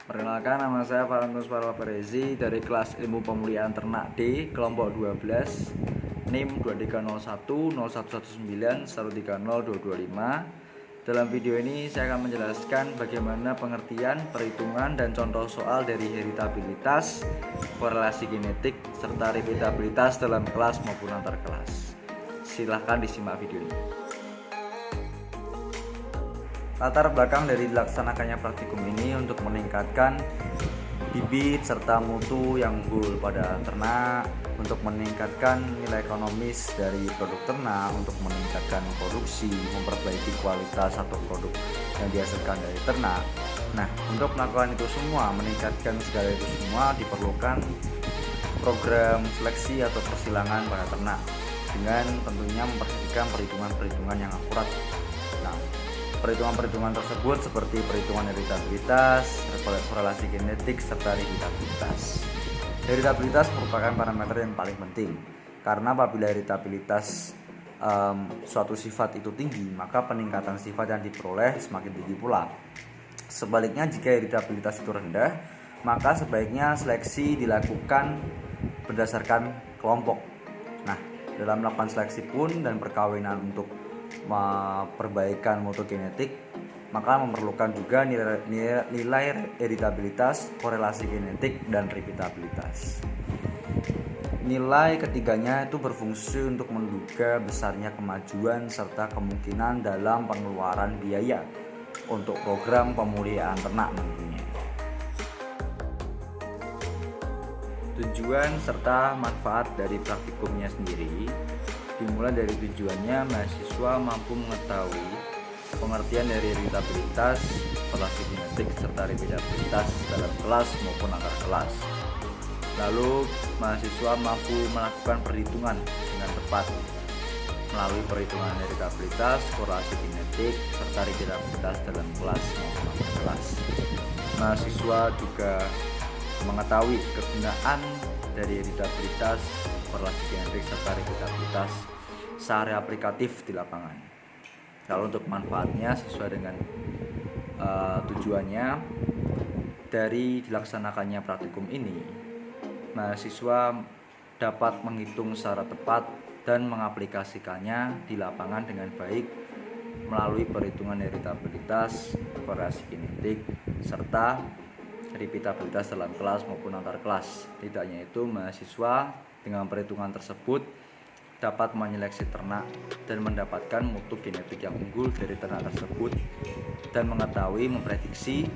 Perkenalkan, nama saya Valentus Parwaperezi dari kelas Ilmu Pemulihan Ternak D, kelompok 12, NIM 23010119130225. Dalam video ini saya akan menjelaskan bagaimana pengertian, perhitungan, dan contoh soal dari heritabilitas, korelasi genetik, serta repeatabilitas dalam kelas maupun antar kelas. Silahkan disimak video ini. Latar belakang dari dilaksanakannya praktikum ini untuk meningkatkan bibit serta mutu yang unggul pada ternak, untuk meningkatkan nilai ekonomis dari produk ternak, untuk meningkatkan produksi, memperbaiki kualitas atau produk yang dihasilkan dari ternak. Nah, untuk melakukan itu semua, meningkatkan segala itu semua diperlukan program seleksi atau persilangan pada ternak dengan tentunya memperhatikan perhitungan-perhitungan yang akurat. Nah, perhitungan-perhitungan tersebut seperti perhitungan heritabilitas, korelasi genetik, serta heritabilitas. Heritabilitas merupakan parameter yang paling penting karena apabila heritabilitas suatu sifat itu tinggi, maka peningkatan sifat yang diperoleh semakin tinggi pula. Sebaliknya, jika heritabilitas itu rendah, maka sebaiknya seleksi dilakukan berdasarkan kelompok. Nah, dalam melakukan seleksi pun dan perkawinan untuk perbaikan mutu genetik, maka memerlukan juga nilai heritabilitas, korelasi genetik, dan repeatabilitas. Nilai ketiganya itu berfungsi untuk menduga besarnya kemajuan serta kemungkinan dalam pengeluaran biaya untuk program pemulihan ternak nantinya. Tujuan serta manfaat dari praktikumnya sendiri dimulai dari tujuannya mahasiswa mampu mengetahui pengertian dari heritabilitas, korelasi genetik, serta repeatabilitas dalam kelas maupun antar kelas. Lalu mahasiswa mampu melakukan perhitungan dengan tepat melalui perhitungan heritabilitas, korelasi genetik, serta repeatabilitas dalam kelas maupun antar kelas. Mahasiswa juga mengetahui kegunaan dari heritabilitas, korelasi genetik, serta repeatabilitas secara aplikatif di lapangan. Kalau untuk manfaatnya sesuai dengan tujuannya dari dilaksanakannya praktikum ini, mahasiswa dapat menghitung secara tepat dan mengaplikasikannya di lapangan dengan baik melalui perhitungan heritabilitas, korelasi genetik, serta repeatabilitas dalam kelas maupun antar kelas. Tidak hanya itu, mahasiswa dengan perhitungan tersebut dapat menyeleksi ternak dan mendapatkan mutu genetik yang unggul dari ternak tersebut dan mengetahui memprediksi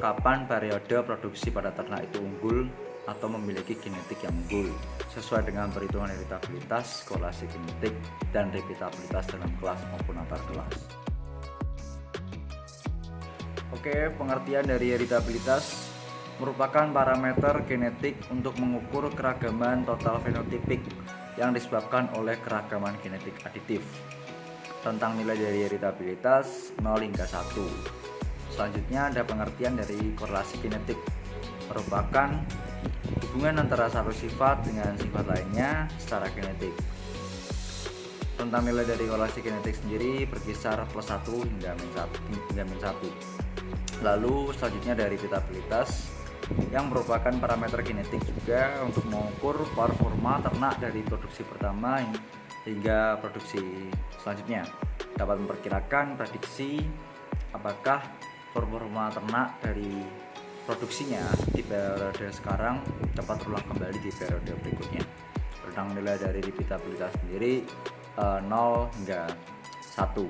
kapan periode produksi pada ternak itu unggul atau memiliki genetik yang unggul sesuai dengan perhitungan heritabilitas, korelasi genetik, dan repeatabilitas dalam kelas maupun antar kelas. Oke, pengertian dari heritabilitas merupakan parameter genetik untuk mengukur keragaman total fenotipik yang disebabkan oleh keragaman genetik aditif. Rentang nilai dari heritabilitas 0 hingga 1. Selanjutnya ada pengertian dari korelasi genetik, merupakan hubungan antara satu sifat dengan sifat lainnya secara genetik. Rentang nilai dari korelasi genetik sendiri berkisar +1 hingga -1. Lalu selanjutnya dari repeatabilitas yang merupakan parameter genetik juga untuk mengukur performa ternak dari produksi pertama hingga produksi selanjutnya. Dapat memperkirakan prediksi apakah performa ternak dari produksinya di periode sekarang dapat terulang kembali di periode berikutnya. Rentang nilai dari repeatabilitas sendiri 0 hingga 1,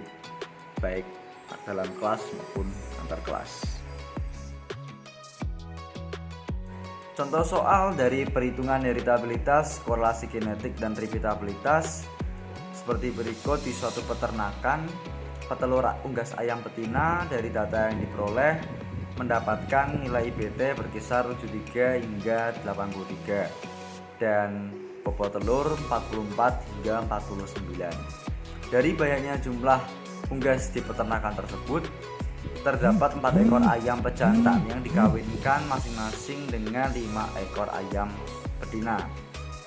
baik dalam kelas maupun antar kelas. Contoh soal dari perhitungan heritabilitas, korelasi genetik, dan repeatabilitas seperti berikut. Di suatu peternakan, petelur unggas ayam betina dari data yang diperoleh mendapatkan nilai IBT berkisar 73 hingga 83 dan bobot telur 44 hingga 49. Dari banyaknya jumlah unggas di peternakan tersebut, terdapat 4 ekor ayam pejantan yang dikawinkan masing-masing dengan 5 ekor ayam betina.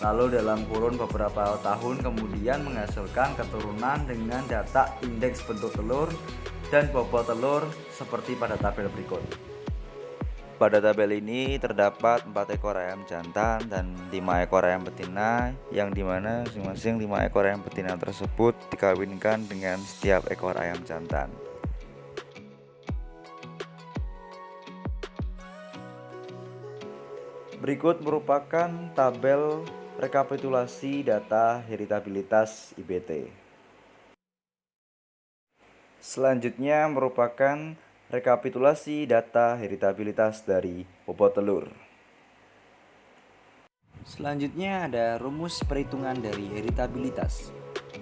Lalu dalam kurun beberapa tahun kemudian menghasilkan keturunan dengan data indeks bentuk telur dan bobot telur seperti pada tabel berikut. Pada tabel ini terdapat 4 ekor ayam jantan dan 5 ekor ayam betina, yang dimana masing-masing 5 ekor ayam betina tersebut dikawinkan dengan setiap ekor ayam jantan. Berikut merupakan tabel rekapitulasi data heritabilitas IBT. Selanjutnya merupakan rekapitulasi data heritabilitas dari bobot telur. Selanjutnya ada rumus perhitungan dari heritabilitas.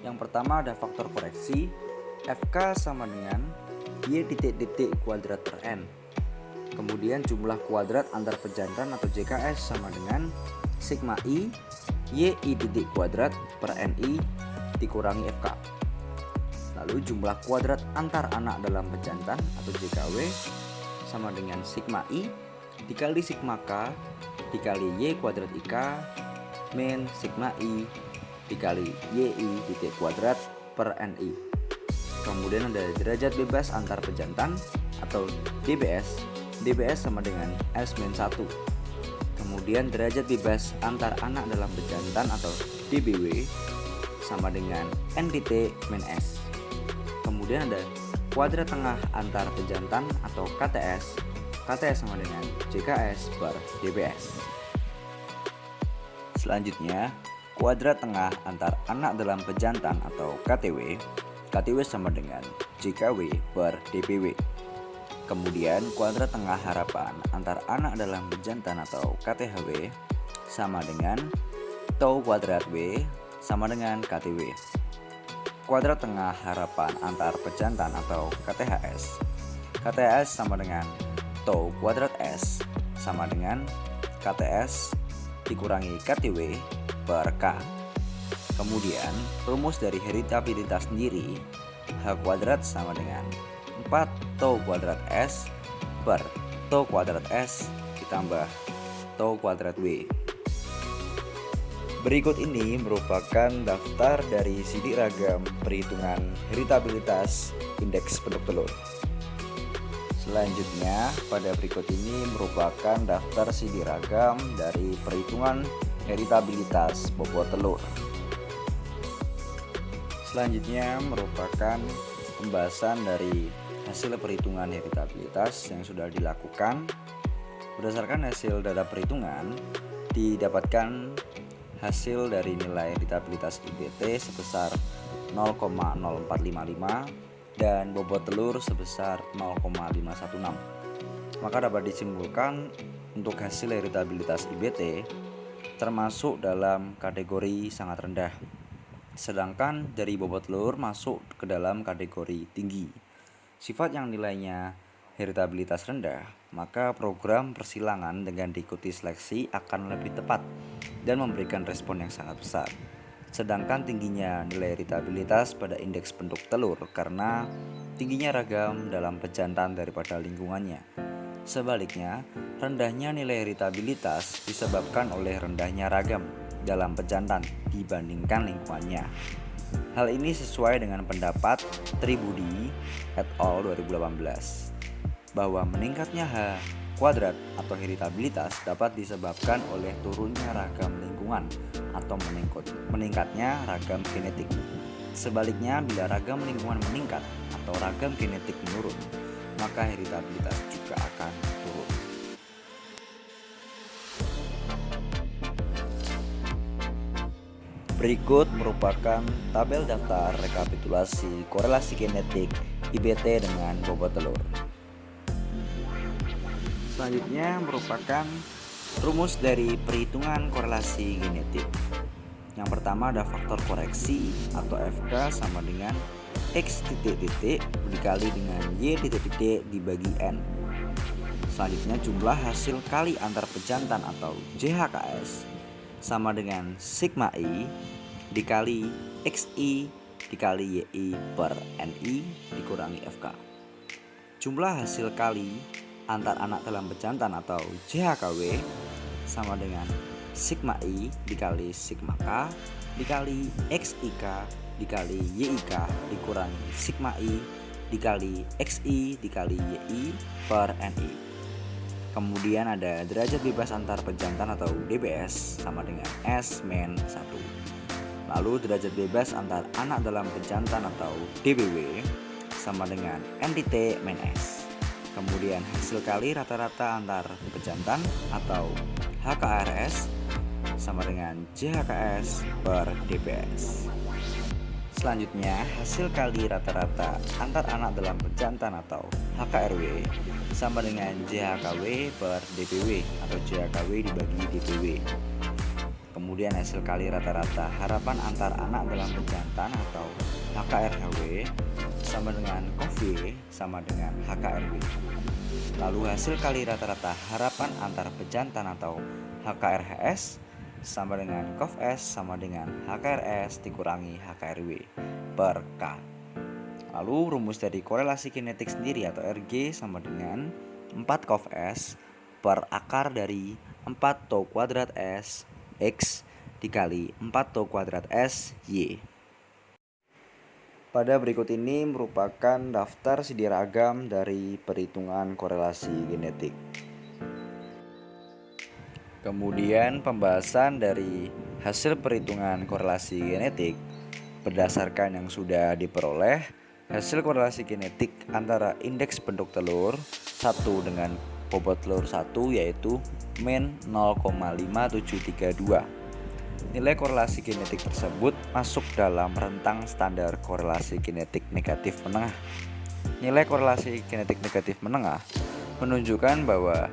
Yang pertama ada faktor koreksi, FK sama dengan Y titik kuadrat per N. Kemudian jumlah kuadrat antar pejantan atau JKS sama dengan sigma I YI titik kuadrat per NI dikurangi FK. Lalu jumlah kuadrat antar anak dalam pejantan atau JKW sama dengan sigma I dikali sigma K dikali Y kuadrat IK min sigma I dikali YI titik kuadrat per NI. Kemudian ada derajat bebas antar pejantan atau DBS. DBS sama dengan S-1. Kemudian derajat bebas antar anak dalam pejantan atau DBW sama dengan N-S. Kemudian ada kuadrat tengah antar pejantan atau KTS. KTS sama dengan JKS per DBS. Selanjutnya, kuadrat tengah antar anak dalam pejantan atau KTW. KTW sama dengan JKW per DBW. Kemudian kuadrat tengah harapan antar anak dalam pejantan atau KTHW sama dengan tau kuadrat W sama dengan KTW. Kuadrat tengah harapan antar pejantan atau KTHS. KTHS sama dengan tau kuadrat S sama dengan KTS dikurangi KTW per K. Kemudian rumus dari heritabilitas sendiri, H kuadrat sama dengan 4 tau kuadrat S per tau kuadrat S ditambah tau kuadrat W. Berikut ini merupakan daftar dari sidik ragam perhitungan heritabilitas indeks penduduk telur. Selanjutnya pada berikut ini merupakan daftar sidik ragam dari perhitungan heritabilitas bobot telur. Selanjutnya merupakan pembahasan dari hasil perhitungan heritabilitas yang sudah dilakukan. Berdasarkan hasil data perhitungan, didapatkan hasil dari nilai heritabilitas IBT sebesar 0,0455 dan bobot telur sebesar 0,516. Maka dapat disimpulkan untuk hasil heritabilitas IBT termasuk dalam kategori sangat rendah, sedangkan dari bobot telur masuk ke dalam kategori tinggi. Sifat yang nilainya heritabilitas rendah, maka program persilangan dengan diikuti seleksi akan lebih tepat dan memberikan respon yang sangat besar. Sedangkan tingginya nilai heritabilitas pada indeks penduduk telur karena tingginya ragam dalam pejantan daripada lingkungannya. Sebaliknya, rendahnya nilai heritabilitas disebabkan oleh rendahnya ragam dalam pejantan dibandingkan lingkungannya. Hal ini sesuai dengan pendapat Tribudi et al. 2018 bahwa meningkatnya H kuadrat atau heritabilitas dapat disebabkan oleh turunnya ragam lingkungan atau meningkatnya ragam genetik. Sebaliknya, bila ragam lingkungan meningkat atau ragam genetik menurun, maka heritabilitas juga akan turun. Berikut merupakan tabel daftar rekapitulasi korelasi genetik IBT dengan bobot telur. Selanjutnya merupakan rumus dari perhitungan korelasi genetik. Yang pertama ada faktor koreksi atau FK sama dengan X titik dikali dengan Y titik dibagi N. Selanjutnya jumlah hasil kali antar pejantan atau JHKS sama dengan sigma I dikali XI dikali YI per NI dikurangi FK. Jumlah hasil kali antar anak dalam pejantan atau JHKW sama dengan sigma I dikali sigma K dikali XIK dikali YIK dikurangi sigma I dikali XI dikali YI per NI. Kemudian ada derajat bebas antar pejantan atau DBS sama dengan S min 1. Lalu derajat bebas antar anak dalam pejantan atau DBW sama dengan NDT min S. Kemudian hasil kali rata-rata antar pejantan atau HKRS sama dengan JHKS per DBS. Selanjutnya, hasil kali rata-rata antar anak dalam pejantan atau HKRW sama dengan JHKW per DPW atau JHKW dibagi DPW. Kemudian hasil kali rata-rata harapan antar anak dalam pejantan atau HKRHW sama dengan KOV sama dengan HKRW. Lalu hasil kali rata-rata harapan antar pejantan atau HKRHS sama dengan KOF-S sama dengan HKRS dikurangi HKRW per K. Lalu rumus dari korelasi kinetik sendiri atau RG sama dengan 4 KOF-S per akar dari 4 tau kuadrat S X dikali 4 tau kuadrat S Y. Pada berikut ini merupakan daftar sidiragam dari perhitungan korelasi genetik. Kemudian pembahasan dari hasil perhitungan korelasi genetik berdasarkan yang sudah diperoleh. Hasil korelasi genetik antara indeks bentuk telur 1 dengan bobot telur 1 yaitu min 0,5732. Nilai korelasi genetik tersebut masuk dalam rentang standar korelasi genetik negatif menengah. Nilai korelasi genetik negatif menengah menunjukkan bahwa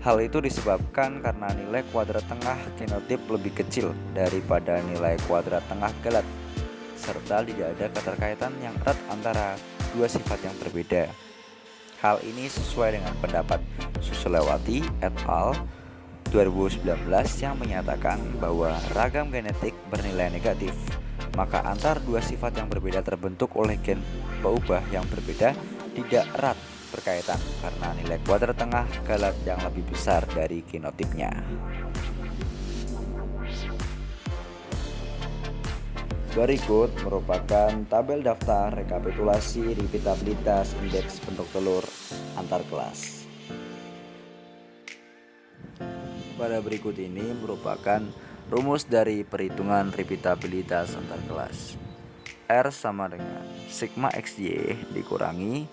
hal itu disebabkan karena nilai kuadrat tengah genotip lebih kecil daripada nilai kuadrat tengah galat, serta tidak ada keterkaitan yang erat antara dua sifat yang berbeda. Hal ini sesuai dengan pendapat Susilewati et al. 2019 yang menyatakan bahwa ragam genetik bernilai negatif, maka antar dua sifat yang berbeda terbentuk oleh gen peubah yang berbeda tidak erat berkaitan karena nilai kuadrat tengah galat yang lebih besar dari genotipnya. Berikut merupakan tabel daftar rekapitulasi repeatabilitas indeks bentuk telur antar kelas. Pada berikut ini merupakan rumus dari perhitungan repeatabilitas antar kelas. R sama dengan sigma XY dikurangi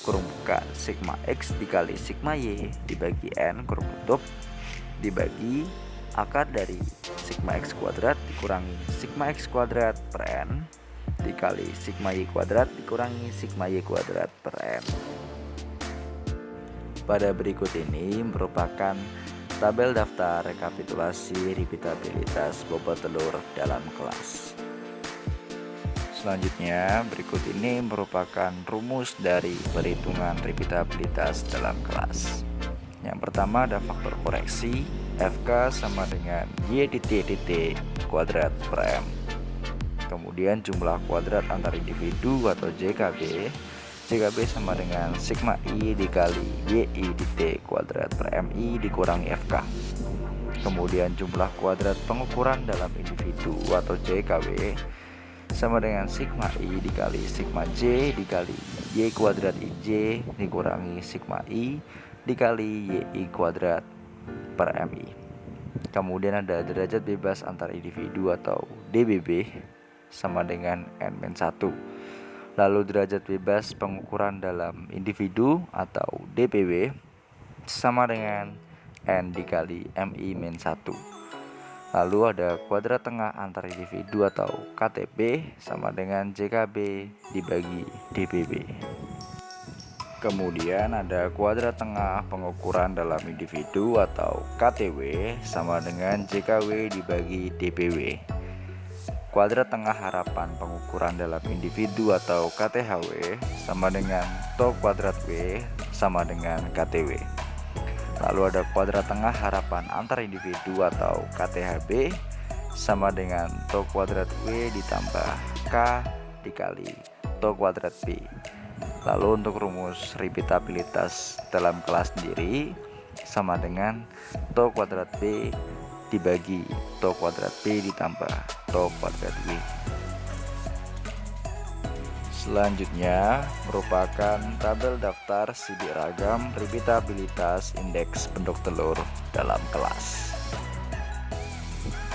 kurung buka sigma X dikali sigma Y dibagi N kurung tutup dibagi akar dari sigma X kuadrat dikurangi sigma X kuadrat per N dikali sigma Y kuadrat dikurangi sigma Y kuadrat per N. Pada berikut ini merupakan tabel daftar rekapitulasi repeatabilitas bobot telur dalam kelas. Selanjutnya, berikut ini merupakan rumus dari perhitungan repeatabilitas dalam kelas. Yang pertama ada faktor koreksi, FK sama dengan Y dt kuadrat per M. Kemudian jumlah kuadrat antar individu atau JKB. JKB sama dengan sigma I dikali YI dt kuadrat per MI dikurangi FK. Kemudian jumlah kuadrat pengukuran dalam individu atau JKW sama dengan sigma I dikali sigma J dikali Y kuadrat IJ dikurangi sigma I dikali YI kuadrat per MI. Kemudian ada derajat bebas antar individu atau DBB sama dengan N-1. Lalu derajat bebas pengukuran dalam individu atau DPW sama dengan N dikali MI-1. Lalu ada kuadrat tengah antar individu atau KTP sama dengan JKB dibagi DPW. Kemudian ada kuadrat tengah pengukuran dalam individu atau KTW sama dengan JKW dibagi DPW. Kuadrat tengah harapan pengukuran dalam individu atau KTHW sama dengan tau kuadrat W sama dengan KTW. Lalu ada kuadrat tengah harapan antar individu atau KTHB sama dengan tau kuadrat W ditambah K dikali tau kuadrat B. Lalu untuk rumus repeatabilitas dalam kelas sendiri sama dengan tau kuadrat B dibagi tau kuadrat B ditambah tau kuadrat W. Selanjutnya merupakan tabel daftar sidik ragam repeatabilitas indeks bentuk telur dalam kelas.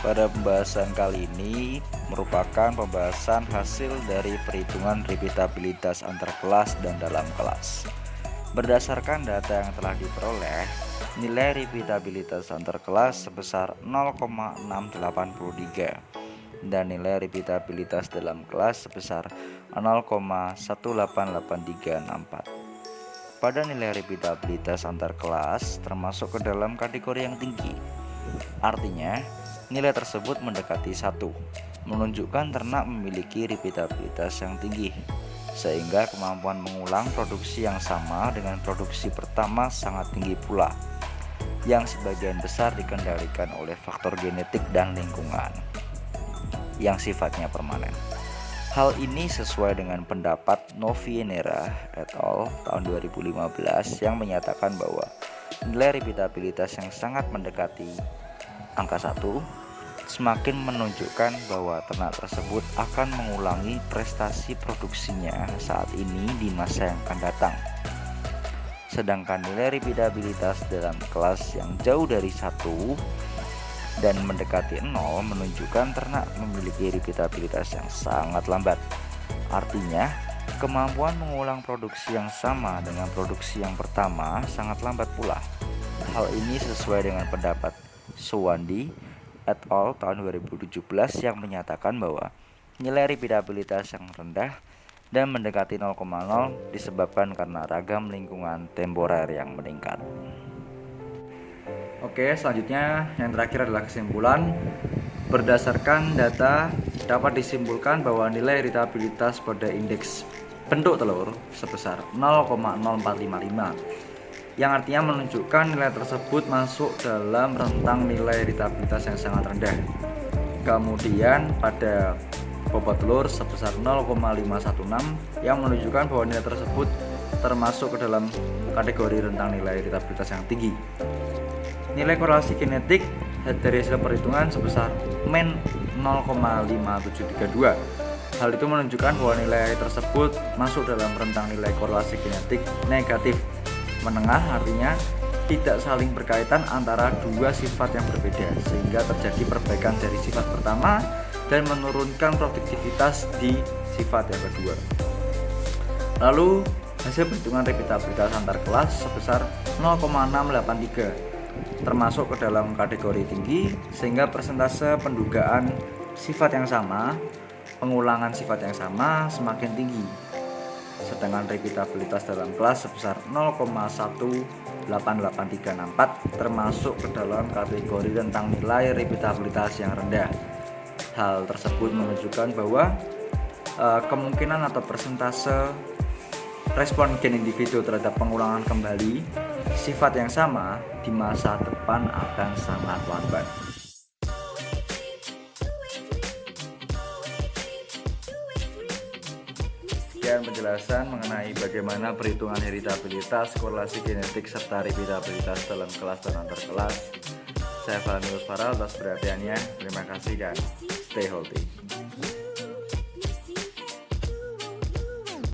Pada pembahasan kali ini merupakan pembahasan hasil dari perhitungan repeatabilitas antar kelas dan dalam kelas. Berdasarkan data yang telah diperoleh, nilai repeatabilitas antar kelas sebesar 0,683 dan nilai repeatabilitas dalam kelas sebesar 0,188364. Pada nilai repeatabilitas antar kelas termasuk ke dalam kategori yang tinggi. Artinya, nilai tersebut mendekati 1, menunjukkan ternak memiliki repeatabilitas yang tinggi, sehingga kemampuan mengulang produksi yang sama dengan produksi pertama sangat tinggi pula, yang sebagian besar dikendalikan oleh faktor genetik dan lingkungan yang sifatnya permanen. Hal ini sesuai dengan pendapat Novienera et al. Tahun 2015 yang menyatakan bahwa nilai repeatabilitas yang sangat mendekati angka 1 semakin menunjukkan bahwa ternak tersebut akan mengulangi prestasi produksinya saat ini di masa yang akan datang. Sedangkan nilai repeatabilitas dalam kelas yang jauh dari 1 dan mendekati 0 menunjukkan ternak memiliki repeatabilitas yang sangat lambat. Artinya, kemampuan mengulang produksi yang sama dengan produksi yang pertama sangat lambat pula. Hal ini sesuai dengan pendapat Suwandi et al. Tahun 2017 yang menyatakan bahwa nilai repeatabilitas yang rendah dan mendekati 0,0 disebabkan karena ragam lingkungan temporer yang meningkat. Oke, selanjutnya yang terakhir adalah kesimpulan. Berdasarkan data dapat disimpulkan bahwa nilai repeatabilitas pada indeks bentuk telur sebesar 0,0455, yang artinya menunjukkan nilai tersebut masuk dalam rentang nilai repeatabilitas yang sangat rendah. Kemudian pada bobot telur sebesar 0,516 yang menunjukkan bahwa nilai tersebut termasuk ke dalam kategori rentang nilai repeatabilitas yang tinggi. Nilai korelasi genetik dari hasil perhitungan sebesar min 0,5732. Hal itu menunjukkan bahwa nilai tersebut masuk dalam rentang nilai korelasi genetik negatif menengah, artinya tidak saling berkaitan antara dua sifat yang berbeda, sehingga terjadi perbaikan dari sifat pertama dan menurunkan produktivitas di sifat yang kedua. Lalu hasil perhitungan repeatabilitas antar kelas sebesar 0,683 termasuk ke dalam kategori tinggi, sehingga persentase pendugaan sifat yang sama, pengulangan sifat yang sama semakin tinggi. Sedangkan repeatabilitas dalam kelas sebesar 0,188364 termasuk ke dalam kategori rentang nilai repeatabilitas yang rendah. Hal tersebut menunjukkan bahwa kemungkinan atau persentase respon gen individu terhadap pengulangan kembali sifat yang sama di masa depan akan sangat lambat. Sekian penjelasan mengenai bagaimana perhitungan heritabilitas, korelasi genetik, serta repeatabilitas dalam kelas dan antar kelas. Saya Valenius Faral atas perhatiannya. Terima kasih dan stay healthy.